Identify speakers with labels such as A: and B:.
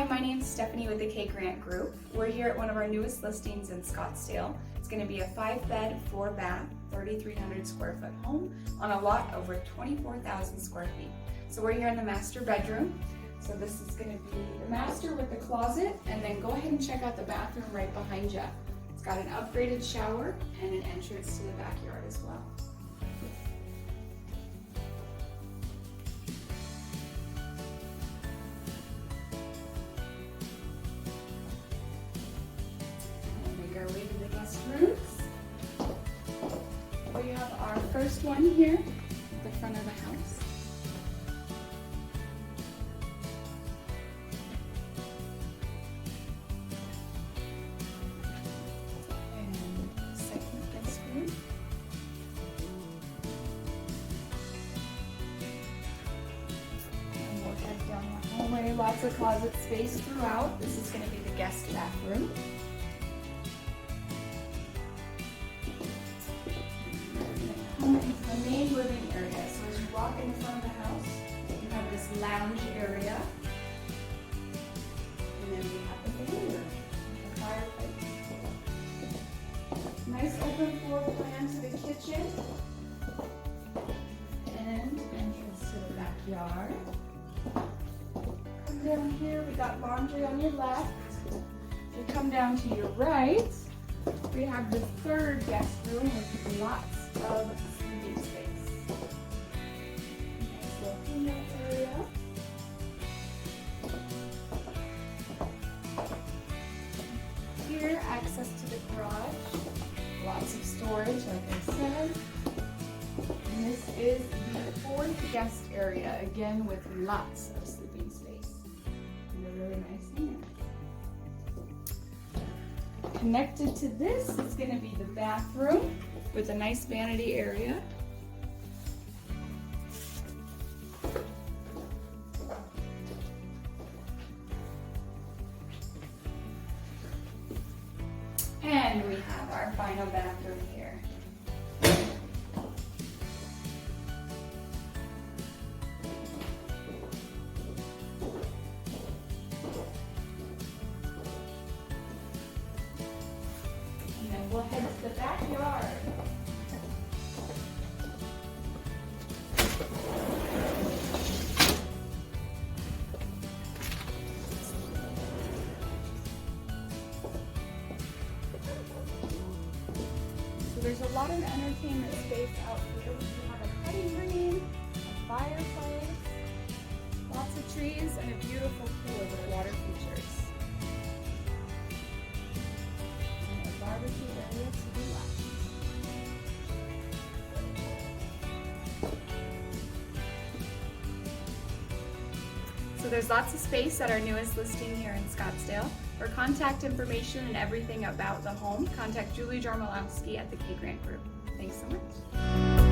A: my name's Stephanie with the K Grant Group. We're here at one of our newest listings in Scottsdale. It's going to be a 5-bed, 4-bath, 3,300 square foot home on a lot over 24,000 square feet. So we're here in the master bedroom. So this is going to be the master with the closet, and then go ahead and check out the bathroom right behind you. It's got an upgraded shower and an entrance to the backyard as well. Our way to the guest rooms. We have our first one here at the front of the house. And second guest room. And we'll head down the hallway. Lots of closet space throughout. This is going to be the guest bathroom. The main living area. So as you walk in the front of the house, you have this lounge area. And then we have the family room, the fireplace. Nice open floor plan to the kitchen. And entrance to the backyard. Come down here, we got laundry on your left. We come down to your right. We have the third guest room with lots of sleeping space. Nice little hangout area. Here, access to the garage. Lots of storage, like I said. And this is the fourth guest area, again with lots of sleeping space. And a really nice hangout. Connected to this is going to be the bathroom with a nice vanity area. And we have our final bathroom here. And then we'll head to the backyard. So there's a lot of entertainment space out here. We have a putting green, a fireplace, lots of trees, and a beautiful pool with water features. And a barbecue area to the left. So there's lots of space at our newest listing here in Scottsdale. For contact information and everything about the home, contact Julie Jarmolowski at the K Grant Group. Thanks so much.